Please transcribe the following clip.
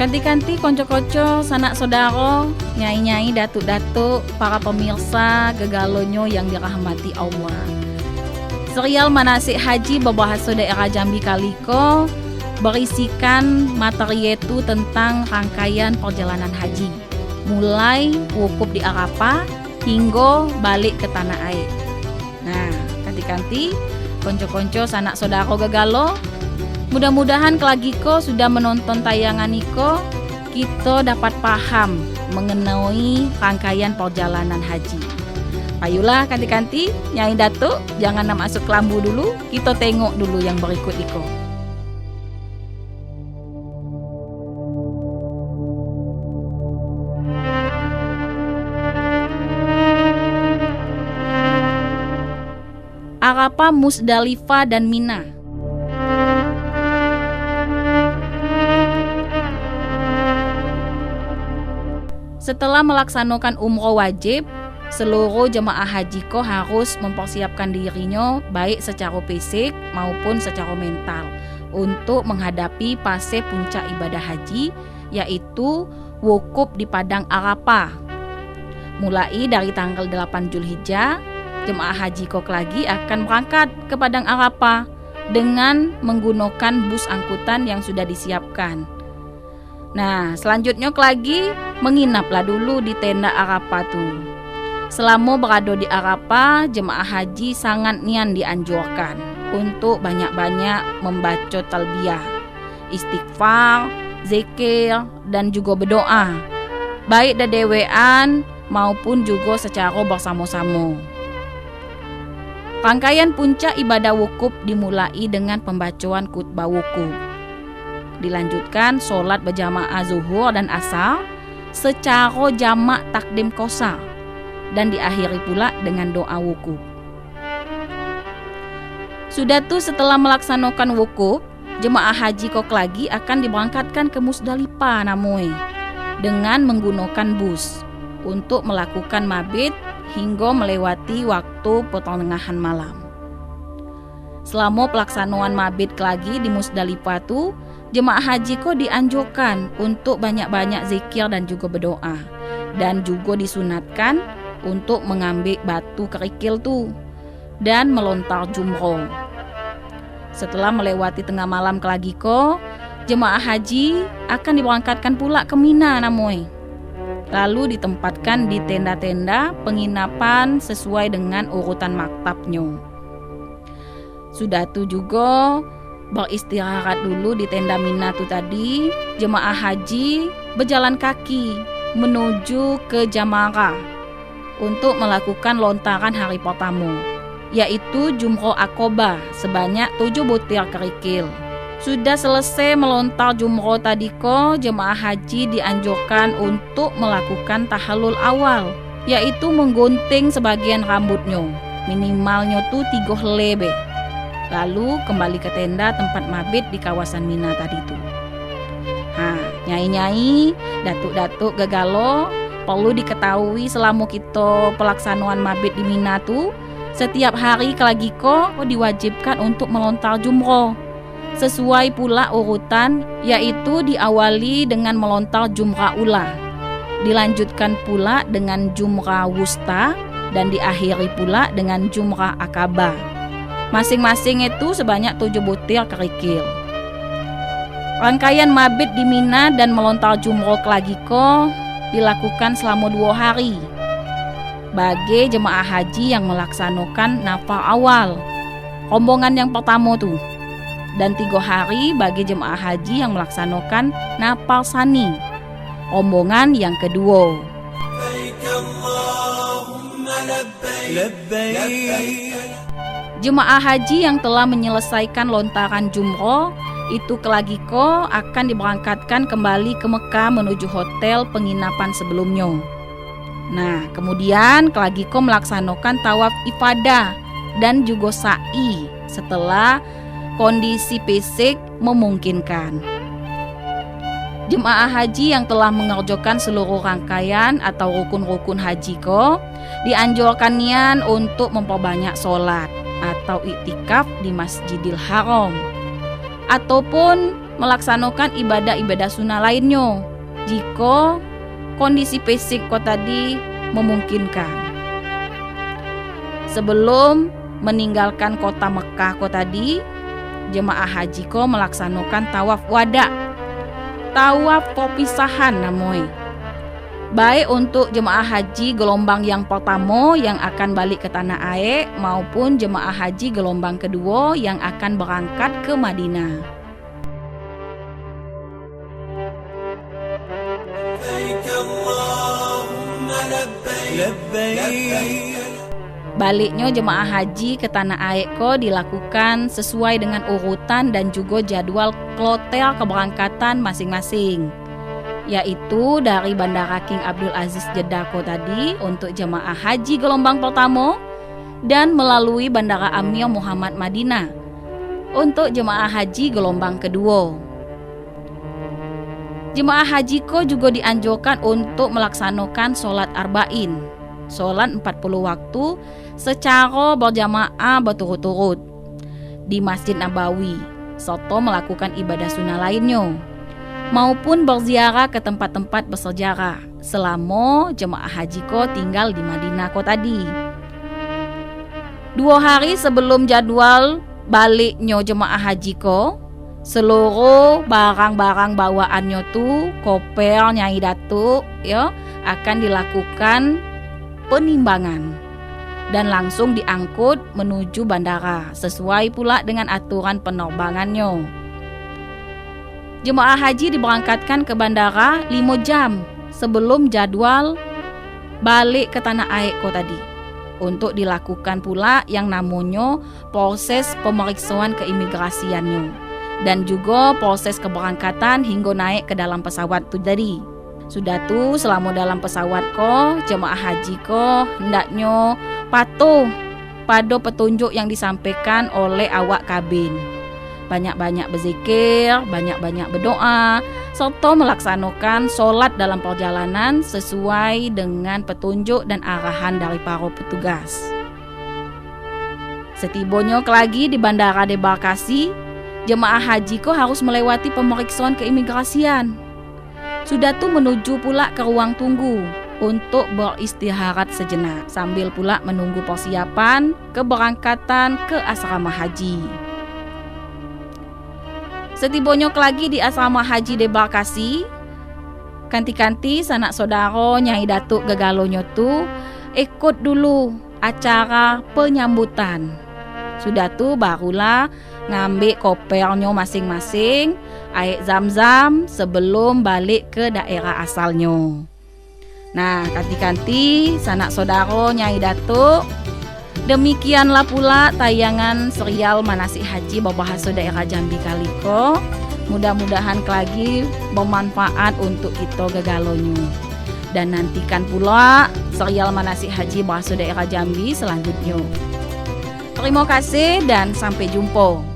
Kanti-kanti konco-konco, sanak saudara, nyai-nyai, datuk-datuk, para pemirsa gegalonyo yang dirahmati Allah. Serial Manasik Haji berbahasa daerah Jambi Kaliko berisikan materi itu tentang rangkaian perjalanan haji, mulai wukuf di Arafah hingga balik ke tanah air. Nah, kanti-kanti konco-konco, sanak saudara gegalo, mudah-mudahan kelagiko sudah menonton tayangan Iko, kita dapat paham mengenai rangkaian perjalanan haji. Ayolah kanti-kanti, Nyai Datuk, jangan masuk kelambu dulu, kita tengok dulu yang berikut Iko. Arafah, Musdalifah, dan Mina. Setelah melaksanakan umroh wajib, seluruh jemaah haji ko harus mempersiapkan dirinya baik secara fisik maupun secara mental untuk menghadapi fase puncak ibadah haji, yaitu wukuf di Padang Arafah. Mulai dari tanggal 8 Zulhijjah, jemaah haji ko lagi akan berangkat ke Padang Arafah dengan menggunakan bus angkutan yang sudah disiapkan. Nah, selanjutnya lagi menginaplah dulu di tenda Arafah tuh. Selama berada di Arafah, jemaah haji sangat nian dianjurkan untuk banyak-banyak membaca talbiyah, istighfar, zikir, dan juga berdoa, baik dewean maupun juga secara bersama-sama. Rangkaian puncak ibadah wukuf dimulai dengan pembacaan khutbah wukuf. Dilanjutkan sholat berjamaah zuhur dan asar secara jamak takdim qasar dan diakhiri pula dengan doa wukuf. Sudah tuh setelah melaksanakan wukuf, jemaah haji kok lagi akan diberangkatkan ke Musdalifah namoy dengan menggunakan bus untuk melakukan mabit hingga melewati waktu pertengahan malam. Selama pelaksanaan mabit lagi di Musdalifah tuh, jemaah haji ko dianjurkan untuk banyak-banyak zikir dan juga berdoa, dan juga disunatkan untuk mengambil batu kerikil tuh dan melontar jumroh. Setelah melewati tengah malam lagi ko, jemaah haji akan diberangkatkan pula ke Mina namoy. Lalu ditempatkan di tenda-tenda penginapan sesuai dengan urutan maktabnya. Sudah tuh juga beristirahat dulu di tenda Mina tuh tadi, jemaah haji berjalan kaki menuju ke Jamrah untuk melakukan lontaran hari pertama, yaitu Jumroh Aqobah sebanyak 7 butir kerikil. Sudah selesai melontar jumroh tadi ko, jemaah haji dianjurkan untuk melakukan tahallul awal, yaitu menggunting sebagian rambutnya, minimalnya tuh 3 helai. Lalu kembali ke tenda tempat mabit di kawasan Mina tadi tuh. Nyai-nyai, datuk-datuk gegalo, perlu diketahui selama kita pelaksanaan mabit di Mina tuh, setiap hari kelagiko diwajibkan untuk melontar jumroh. Sesuai pula urutan, yaitu diawali dengan melontar jumrah ula, dilanjutkan pula dengan jumrah wusta, dan diakhiri pula dengan jumrah akabah. Masing-masing itu sebanyak 7 butir kerikil. Rangkaian mabit di Mina dan melontar jumroh kelagiko dilakukan selama 2 hari bagi jemaah haji yang melaksanakan nafar awal, rombongan yang pertama tuh, dan 3 hari bagi jemaah haji yang melaksanakan nafar sani, rombongan yang kedua. Jemaah haji yang telah menyelesaikan lontaran jumroh itu kelagiko akan diberangkatkan kembali ke Mekah menuju hotel penginapan sebelumnya. Nah, kemudian kelagiko melaksanakan tawaf ifadah dan juga sa'i setelah kondisi fisik memungkinkan. Jemaah haji yang telah mengerjakan seluruh rangkaian atau rukun-rukun haji ko dianjurkan nian untuk memperbanyak sholat atau iktikaf di Masjidil Haram, ataupun melaksanakan ibadah-ibadah sunnah lainnya jika kondisi fisik ko tadi memungkinkan. Sebelum meninggalkan kota Mekah ko tadi, jemaah haji ko melaksanakan tawaf wada, tawaf perpisahan namanya. Baik untuk jemaah haji gelombang yang pertama yang akan balik ke tanah air maupun jemaah haji gelombang kedua yang akan berangkat ke Madinah. Baliknya jemaah haji ke tanah air ko dilakukan sesuai dengan urutan dan juga jadwal kloter keberangkatan masing-masing, yaitu dari Bandara King Abdul Aziz Jeddah ko tadi untuk jemaah haji gelombang pertama dan melalui Bandara Amir Muhammad Madinah untuk jemaah haji gelombang kedua. Jemaah haji ko juga dianjurkan untuk melaksanakan sholat arba'in, sholat 40 waktu secara berjamaah berturut-turut di Masjid Nabawi, serta melakukan ibadah sunnah lainnya, maupun berziarah ke tempat-tempat bersejarah selama jemaah haji ko tinggal di Madinah ko tadi. 2 hari sebelum jadwal baliknya jemaah haji ko, seluruh barang-barang bawaannya tu, koper Nyai Datuk ya, akan dilakukan penimbangan dan langsung diangkut menuju bandara sesuai pula dengan aturan penerbangannya. Jemaah haji diberangkatkan ke bandara 5 jam sebelum jadwal balik ke tanah air ko tadi untuk dilakukan pula yang namanya proses pemeriksaan keimigrasiannya dan juga proses keberangkatan hingga naik ke dalam pesawat tu tadi. Sudah tu selama dalam pesawat ko, jemaah haji ko hendaknya patuh pada petunjuk yang disampaikan oleh awak kabin. Banyak-banyak berzikir, banyak-banyak berdoa, serta melaksanakan solat dalam perjalanan sesuai dengan petunjuk dan arahan dari para petugas. Setibanya lagi di Bandara Debarkasi, jemaah haji ko harus melewati pemeriksaan keimigrasian. Sudah tu menuju pula ke ruang tunggu untuk beristirahat sejenak sambil pula menunggu persiapan keberangkatan ke asrama haji. Setibanya lagi di asrama haji Debarkasi, kanti-kanti sanak saudara Nyai Datuk Gegalonyo tu ikut dulu acara penyambutan. Sudah tu barulah ngambil kopernya masing-masing, air zam-zam sebelum balik ke daerah asalnya. Nah, kanti-kanti sanak saudara Nyai Datuk, demikianlah pula tayangan serial Manasik Haji berbahasa daerah Jambi kali ko. Mudah-mudahan lagi bermanfaat untuk kita Gegalonyo. Dan nantikan pula serial Manasik Haji bahasa daerah Jambi selanjutnya. Terima kasih dan sampai jumpa.